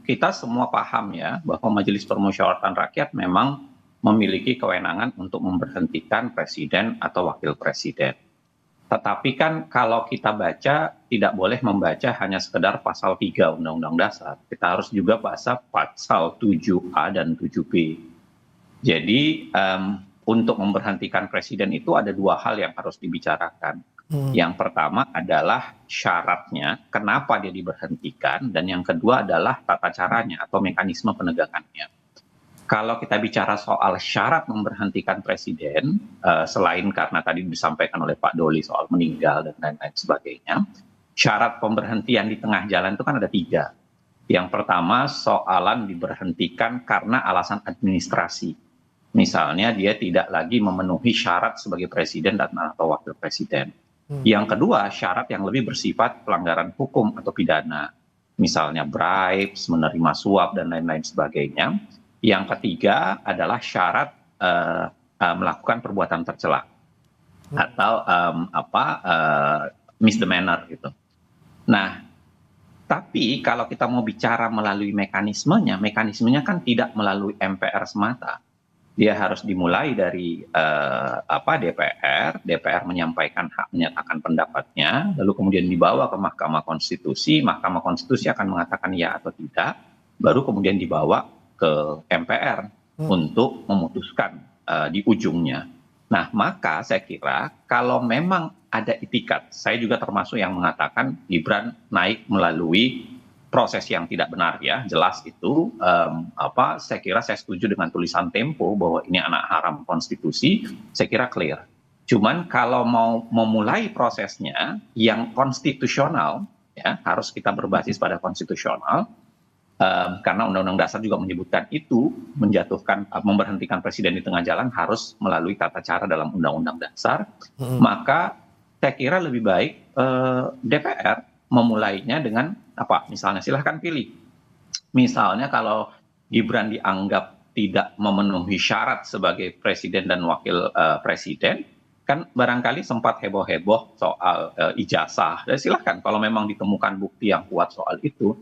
Kita semua paham ya bahwa Majelis Permusyawaratan Rakyat memang memiliki kewenangan untuk memberhentikan presiden atau wakil presiden. Tetapi kan kalau kita baca, tidak boleh membaca hanya sekedar pasal 3 Undang-Undang Dasar. Kita harus juga baca pasal 7A dan 7B. Jadi untuk memberhentikan presiden itu ada dua hal yang harus dibicarakan. Yang pertama adalah syaratnya, kenapa dia diberhentikan, dan yang kedua adalah tata caranya atau mekanisme penegakannya. Kalau kita bicara soal syarat memberhentikan presiden, selain karena tadi disampaikan oleh Pak Doli soal meninggal dan lain-lain sebagainya, syarat pemberhentian di tengah jalan itu kan ada 3. Yang pertama soalan diberhentikan karena alasan administrasi. Misalnya dia tidak lagi memenuhi syarat sebagai presiden dan atau wakil presiden. Yang kedua, syarat yang lebih bersifat pelanggaran hukum atau pidana. Misalnya bribes, menerima suap, dan lain-lain sebagainya. Yang ketiga adalah syarat melakukan perbuatan tercela atau misdemeanor gitu. Nah, tapi kalau kita mau bicara melalui mekanismenya kan tidak melalui MPR semata. Dia harus dimulai dari DPR menyampaikan hak menyatakan pendapatnya, lalu kemudian dibawa ke Mahkamah Konstitusi akan mengatakan ya atau tidak, baru kemudian dibawa ke MPR untuk memutuskan di ujungnya. Nah, maka saya kira kalau memang ada itikat, saya juga termasuk yang mengatakan Gibran naik melalui proses yang tidak benar ya, jelas itu saya kira saya setuju dengan tulisan Tempo bahwa ini anak haram konstitusi, saya kira clear. Cuman kalau mau memulai prosesnya yang konstitusional ya, harus kita berbasis pada konstitusional, karena Undang-Undang Dasar juga menyebutkan itu, memberhentikan presiden di tengah jalan harus melalui tata cara dalam Undang-Undang Dasar, maka saya kira lebih baik DPR memulainya dengan misalnya silahkan pilih. Misalnya kalau Gibran dianggap tidak memenuhi syarat sebagai presiden dan wakil presiden, kan barangkali sempat heboh-heboh soal ijazah. Dan silahkan kalau memang ditemukan bukti yang kuat soal itu.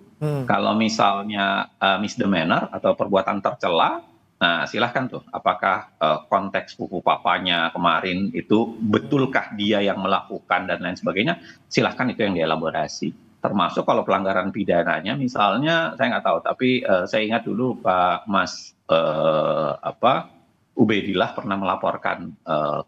Kalau misalnya misdemeanor atau perbuatan tercela, nah silahkan tuh apakah konteks sepupu papanya kemarin itu betulkah dia yang melakukan dan lain sebagainya, silahkan itu yang dielaborasi. Termasuk kalau pelanggaran pidananya misalnya saya nggak tahu, tapi saya ingat dulu Pak Mas Ubedillah pernah melaporkan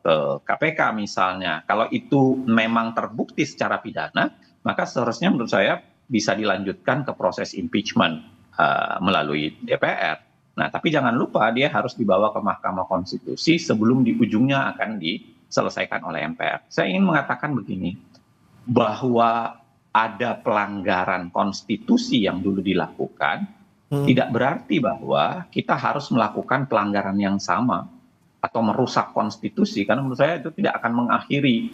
ke KPK misalnya. Kalau itu memang terbukti secara pidana, maka seharusnya menurut saya bisa dilanjutkan ke proses impeachment melalui DPR. Nah, tapi jangan lupa dia harus dibawa ke Mahkamah Konstitusi sebelum di ujungnya akan diselesaikan oleh MPR. Saya ingin mengatakan begini, bahwa ada pelanggaran konstitusi yang dulu dilakukan, tidak berarti bahwa kita harus melakukan pelanggaran yang sama atau merusak konstitusi, karena menurut saya itu tidak akan mengakhiri,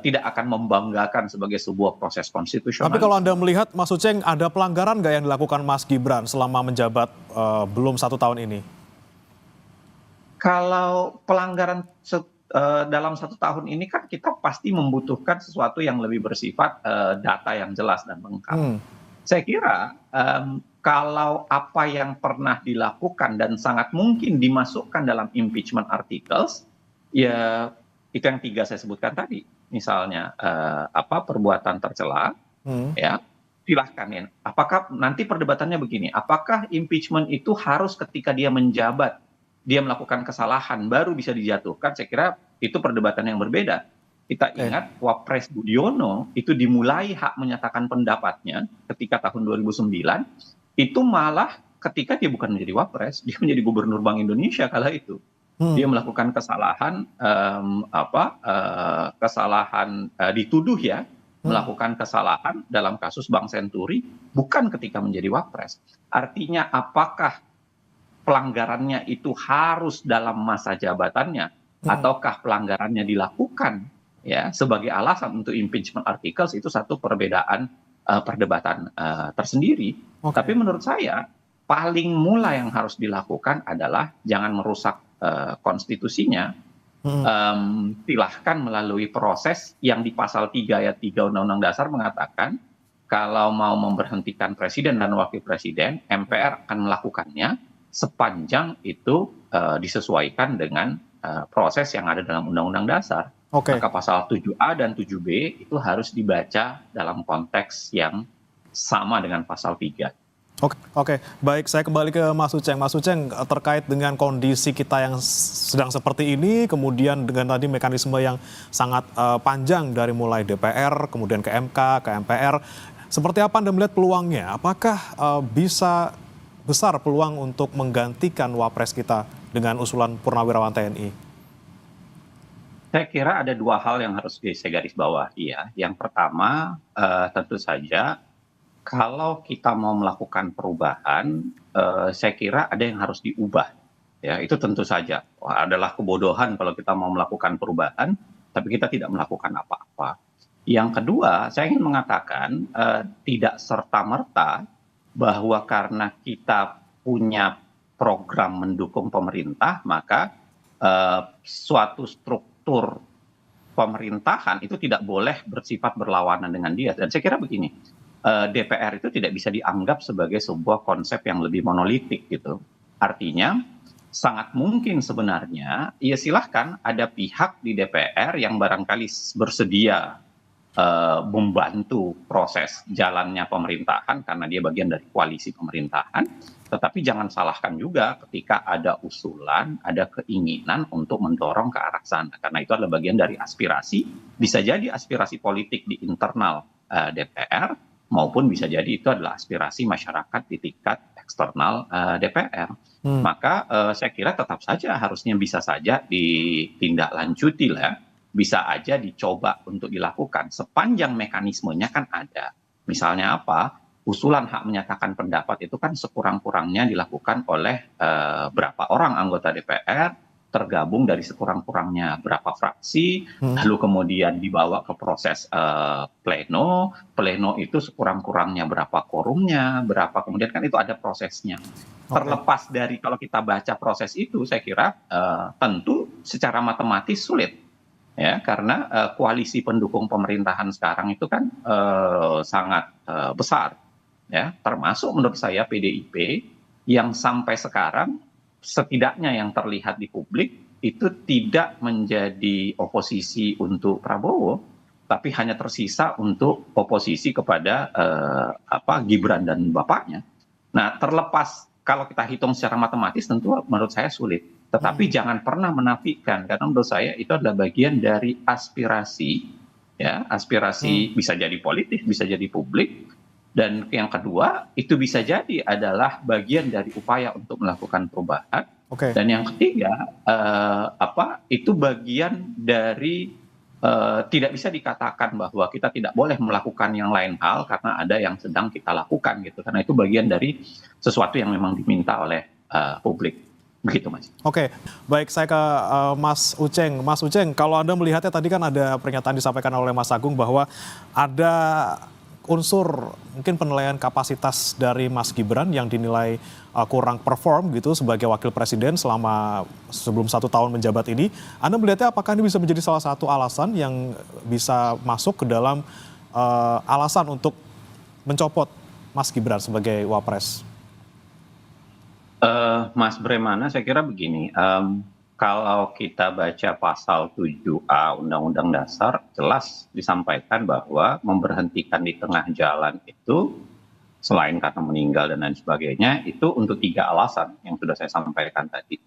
tidak akan membanggakan sebagai sebuah proses konstitusional. Tapi kalau Anda melihat, Mas Uceng, ada pelanggaran nggak yang dilakukan Mas Gibran selama menjabat belum 1 tahun ini? Kalau pelanggaran dalam 1 tahun ini kan kita pasti membutuhkan sesuatu yang lebih bersifat data yang jelas dan lengkap. Saya kira kalau apa yang pernah dilakukan dan sangat mungkin dimasukkan dalam impeachment articles, ya itu yang 3 saya sebutkan tadi. Misalnya perbuatan tercela, ya silahkan ya. Apakah nanti perdebatannya begini, apakah impeachment itu harus ketika dia menjabat, dia melakukan kesalahan baru bisa dijatuhkan? Saya kira itu perdebatan yang berbeda. Kita ingat Wapres Budiono itu dimulai hak menyatakan pendapatnya ketika tahun 2009, itu malah ketika dia bukan menjadi Wapres, dia menjadi Gubernur Bank Indonesia kala itu. Dia melakukan kesalahan, dituduh ya, melakukan kesalahan dalam kasus Bank Senturi, bukan ketika menjadi Wapres. Artinya apakah pelanggarannya itu harus dalam masa jabatannya, ataukah pelanggarannya dilakukan ya sebagai alasan untuk impeachment articles, itu satu perdebatan tersendiri. Tapi menurut saya paling mula yang harus dilakukan adalah jangan merusak konstitusinya. Silahkan melalui proses yang di pasal 3 ayat 3 Undang-Undang Dasar mengatakan kalau mau memberhentikan presiden dan wakil presiden, MPR akan melakukannya sepanjang itu disesuaikan dengan proses yang ada dalam Undang-Undang Dasar. Oke. Maka pasal 7A dan 7B itu harus dibaca dalam konteks yang sama dengan pasal 3. Oke, baik. Saya kembali ke Mas Uceng. Mas Uceng, terkait dengan kondisi kita yang sedang seperti ini, kemudian dengan tadi mekanisme yang sangat panjang dari mulai DPR, kemudian ke MK, ke MPR, seperti apa Anda melihat peluangnya? Apakah bisa besar peluang untuk menggantikan Wapres kita dengan usulan Purnawirawan TNI? Saya kira ada dua hal yang harus saya garis bawahi ya. Yang pertama, tentu saja kalau kita mau melakukan perubahan, saya kira ada yang harus diubah. Ya, itu tentu saja adalah kebodohan kalau kita mau melakukan perubahan, tapi kita tidak melakukan apa-apa. Yang kedua, saya ingin mengatakan tidak serta-merta bahwa karena kita punya program mendukung pemerintah, maka suatu struktur pemerintahan itu tidak boleh bersifat berlawanan dengan dia. Dan saya kira begini, DPR itu tidak bisa dianggap sebagai sebuah konsep yang lebih monolitik gitu. Artinya sangat mungkin sebenarnya, ya silahkan ada pihak di DPR yang barangkali bersedia membantu proses jalannya pemerintahan karena dia bagian dari koalisi pemerintahan, tetapi jangan salahkan juga ketika ada usulan, ada keinginan untuk mendorong ke arah sana, karena itu adalah bagian dari aspirasi, bisa jadi aspirasi politik di internal DPR, maupun bisa jadi itu adalah aspirasi masyarakat di tingkat eksternal DPR. Maka saya kira tetap saja harusnya bisa saja ditindaklanjuti lah, bisa aja dicoba untuk dilakukan sepanjang mekanismenya kan ada. Misalnya apa? Usulan hak menyatakan pendapat itu kan sekurang-kurangnya dilakukan oleh berapa orang anggota DPR, tergabung dari sekurang-kurangnya berapa fraksi, lalu kemudian dibawa ke proses pleno itu sekurang-kurangnya berapa quorumnya, berapa kemudian kan itu ada prosesnya. Terlepas dari kalau kita baca proses itu, saya kira tentu secara matematis sulit. Ya, karena koalisi pendukung pemerintahan sekarang itu kan sangat besar, ya, termasuk menurut saya PDIP yang sampai sekarang setidaknya yang terlihat di publik itu tidak menjadi oposisi untuk Prabowo, tapi hanya tersisa untuk oposisi kepada Gibran dan bapaknya. Nah, terlepas kalau kita hitung secara matematis tentu menurut saya sulit. Tetapi jangan pernah menafikan, karena menurut saya itu adalah bagian dari aspirasi, ya, aspirasi bisa jadi politik, bisa jadi publik, dan yang kedua itu bisa jadi adalah bagian dari upaya untuk melakukan perubahan, dan yang ketiga itu bagian dari tidak bisa dikatakan bahwa kita tidak boleh melakukan yang lain hal karena ada yang sedang kita lakukan gitu, karena itu bagian dari sesuatu yang memang diminta oleh publik. Begitu, Mas. Oke, baik, saya ke Mas Uceng. Mas Uceng, kalau Anda melihatnya tadi kan ada pernyataan disampaikan oleh Mas Agung bahwa ada unsur mungkin penilaian kapasitas dari Mas Gibran yang dinilai kurang perform gitu sebagai wakil presiden selama sebelum 1 tahun menjabat ini. Anda melihatnya apakah ini bisa menjadi salah satu alasan yang bisa masuk ke dalam alasan untuk mencopot Mas Gibran sebagai Wapres? Mas Bremana, saya kira begini, kalau kita baca pasal 7A Undang-Undang Dasar, jelas disampaikan bahwa memberhentikan di tengah jalan itu, selain karena meninggal dan lain sebagainya, itu untuk 3 alasan yang sudah saya sampaikan tadi.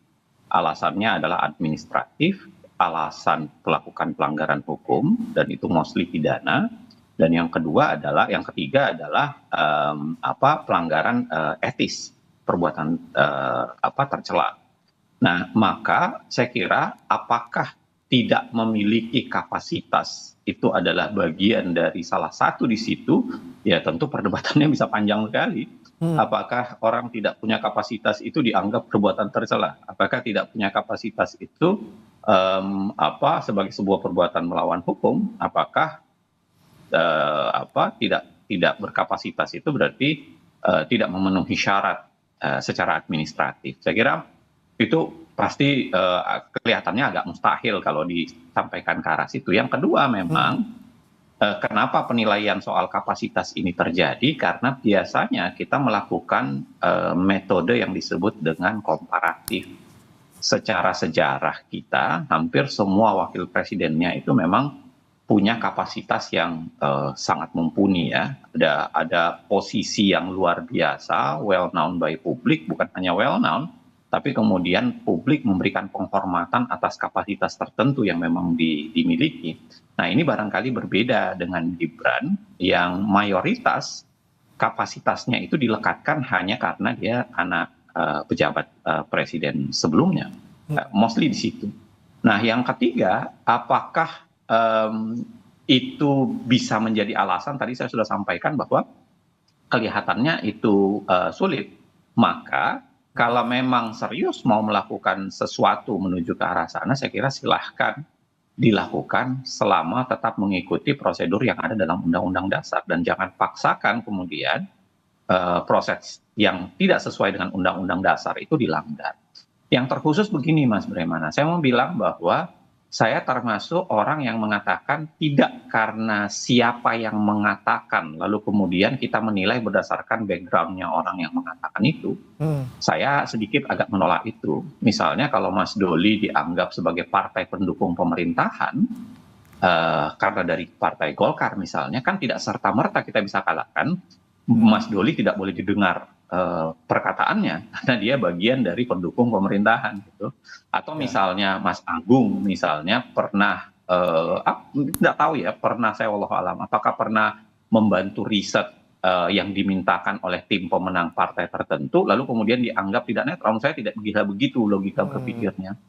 Alasannya adalah administratif, alasan melakukan pelanggaran hukum, dan itu mostly pidana, dan yang ketiga adalah pelanggaran etis, perbuatan tercela. Nah, maka saya kira apakah tidak memiliki kapasitas itu adalah bagian dari salah satu di situ, ya tentu perdebatannya bisa panjang sekali. Apakah orang tidak punya kapasitas itu dianggap perbuatan tercela? Apakah tidak punya kapasitas itu sebagai sebuah perbuatan melawan hukum? Apakah tidak berkapasitas itu berarti tidak memenuhi syarat secara administratif? Saya kira itu pasti kelihatannya agak mustahil kalau disampaikan ke arah situ. Yang kedua memang Kenapa penilaian soal kapasitas ini terjadi? Karena biasanya kita melakukan metode yang disebut dengan komparatif. Secara sejarah kita, hampir semua wakil presidennya itu memang punya kapasitas yang sangat mumpuni ya. Ada posisi yang luar biasa, well known by publik, bukan hanya well known, tapi kemudian publik memberikan penghormatan atas kapasitas tertentu yang memang dimiliki. Nah, ini barangkali berbeda dengan Gibran yang mayoritas kapasitasnya itu dilekatkan hanya karena dia anak pejabat presiden sebelumnya. Mostly di situ. Nah, yang ketiga, apakah itu bisa menjadi alasan? Tadi saya sudah sampaikan bahwa kelihatannya itu sulit. Maka kalau memang serius mau melakukan sesuatu menuju ke arah sana, saya kira silahkan dilakukan selama tetap mengikuti prosedur yang ada dalam Undang-Undang Dasar. Dan jangan paksakan kemudian proses yang tidak sesuai dengan Undang-Undang Dasar itu dilanggar. Yang terkhusus begini Mas Bremana, saya mau bilang bahwa saya termasuk orang yang mengatakan tidak karena siapa yang mengatakan, lalu kemudian kita menilai berdasarkan background-nya orang yang mengatakan itu. Saya sedikit agak menolak itu. Misalnya kalau Mas Doli dianggap sebagai partai pendukung pemerintahan, karena dari partai Golkar misalnya, kan tidak serta-merta kita bisa kalahkan, Mas Doli tidak boleh didengar perkataannya karena dia bagian dari pendukung pemerintahan gitu. Atau misalnya Mas Agung misalnya pernah tidak tahu ya, pernah saya wallahu alam apakah pernah membantu riset yang dimintakan oleh tim pemenang partai tertentu lalu kemudian dianggap tidak netral. Saya tidak begitu logika berpikirnya.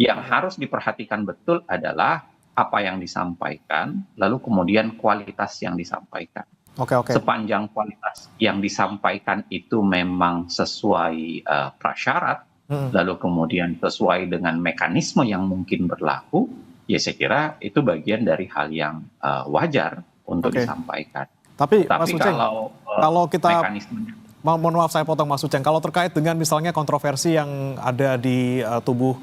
Yang harus diperhatikan betul adalah apa yang disampaikan lalu kemudian kualitas yang disampaikan. Oke. Sepanjang kualitas yang disampaikan itu memang sesuai prasyarat, lalu kemudian sesuai dengan mekanisme yang mungkin berlaku, ya saya kira itu bagian dari hal yang wajar untuk disampaikan. Tapi Mas Uceng, kalau kita mekanismenya, mohon maaf saya potong Mas Uceng, kalau terkait dengan misalnya kontroversi yang ada di tubuh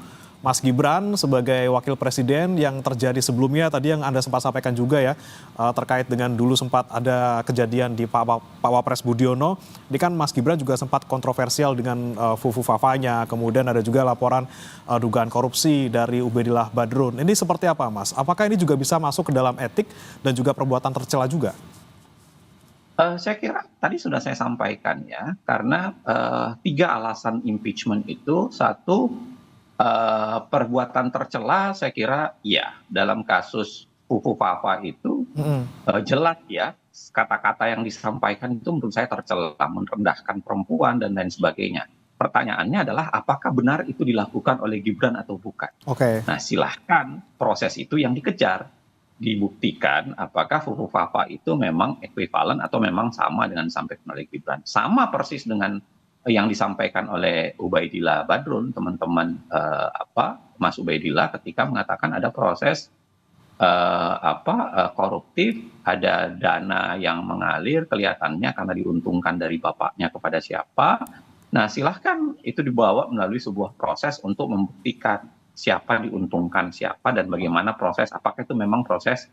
Mas Gibran sebagai wakil presiden yang terjadi sebelumnya tadi yang Anda sempat sampaikan juga ya terkait dengan dulu sempat ada kejadian di Pak Wapres Budiono. Ini kan Mas Gibran juga sempat kontroversial dengan Fufu Fafanya, kemudian ada juga laporan dugaan korupsi dari Ubedillah Badrun. Ini seperti apa Mas? Apakah ini juga bisa masuk ke dalam etik dan juga perbuatan tercela juga? Saya kira tadi sudah saya sampaikan ya, karena 3 alasan impeachment itu, satu, perbuatan tercela saya kira ya dalam kasus Fufu Fafa itu jelas ya kata-kata yang disampaikan itu menurut saya tercela, merendahkan perempuan dan lain sebagainya. Pertanyaannya adalah apakah benar itu dilakukan oleh Gibran atau bukan. Nah silahkan proses itu yang dikejar, dibuktikan apakah Fufu Fafa itu memang ekuivalen atau memang sama dengan disampaikan oleh Gibran. Sama persis dengan yang disampaikan oleh Ubaidillah Badrun, teman-teman Mas Ubaidillah ketika mengatakan ada proses koruptif, ada dana yang mengalir kelihatannya karena diuntungkan dari bapaknya kepada siapa. Nah, silahkan itu dibawa melalui sebuah proses untuk membuktikan siapa diuntungkan siapa dan bagaimana proses, apakah itu memang proses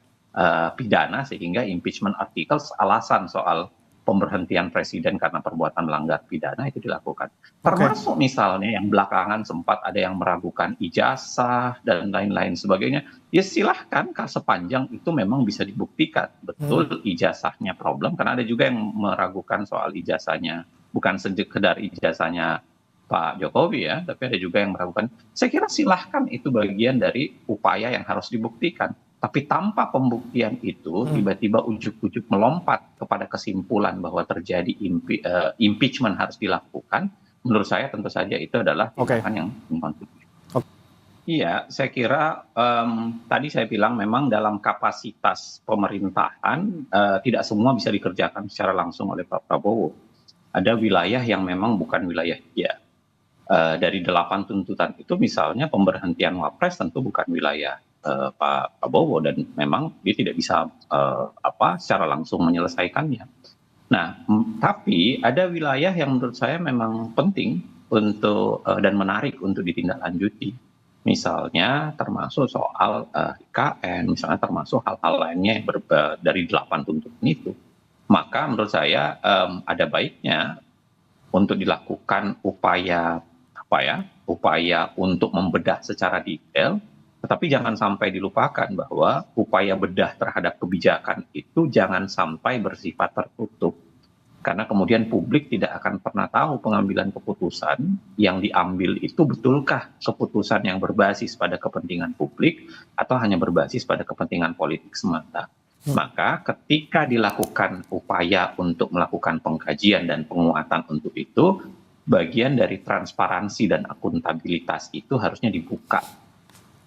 pidana sehingga impeachment articles alasan soal pemberhentian presiden karena perbuatan melanggar pidana itu dilakukan. Termasuk misalnya yang belakangan sempat ada yang meragukan ijazah dan lain-lain sebagainya. Ya silahkan sepanjang itu memang bisa dibuktikan betul ijazahnya problem. Karena ada juga yang meragukan soal ijazahnya. Bukan sekedar ijazahnya Pak Jokowi ya, tapi ada juga yang meragukan. Saya kira silahkan itu bagian dari upaya yang harus dibuktikan. Tapi tanpa pembuktian itu tiba-tiba ujuk-ujuk melompat kepada kesimpulan bahwa terjadi impeachment harus dilakukan, menurut saya tentu saja itu adalah tindakan yang inkonstitusional. Iya, saya kira tadi saya bilang memang dalam kapasitas pemerintahan tidak semua bisa dikerjakan secara langsung oleh Pak Prabowo. Ada wilayah yang memang bukan wilayah dia. Dari 8 tuntutan itu misalnya pemberhentian Wapres tentu bukan wilayah Pak Prabowo dan memang dia tidak bisa secara langsung menyelesaikannya. Nah, tapi ada wilayah yang menurut saya memang penting untuk dan menarik untuk ditindaklanjuti. Misalnya termasuk soal IKN, misalnya termasuk hal-hal lainnya yang dari 8 tuntutan itu. Maka menurut saya ada baiknya untuk dilakukan upaya untuk membedah secara detail, tetapi jangan sampai dilupakan bahwa upaya bedah terhadap kebijakan itu jangan sampai bersifat tertutup. Karena kemudian publik tidak akan pernah tahu pengambilan keputusan yang diambil itu betulkah keputusan yang berbasis pada kepentingan publik atau hanya berbasis pada kepentingan politik semata. Maka ketika dilakukan upaya untuk melakukan pengkajian dan penguatan untuk itu, bagian dari transparansi dan akuntabilitas itu harusnya dibuka.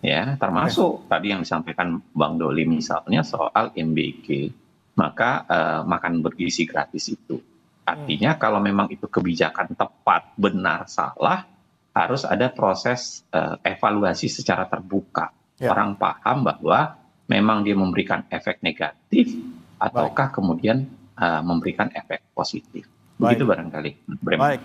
Ya, termasuk tadi yang disampaikan Bang Doli misalnya soal MBG, maka makan bergizi gratis itu. Artinya kalau memang itu kebijakan tepat, benar, salah, harus ada proses evaluasi secara terbuka. Orang paham bahwa memang dia memberikan efek negatif ataukah kemudian memberikan efek positif. Begitu barangkali. Baik.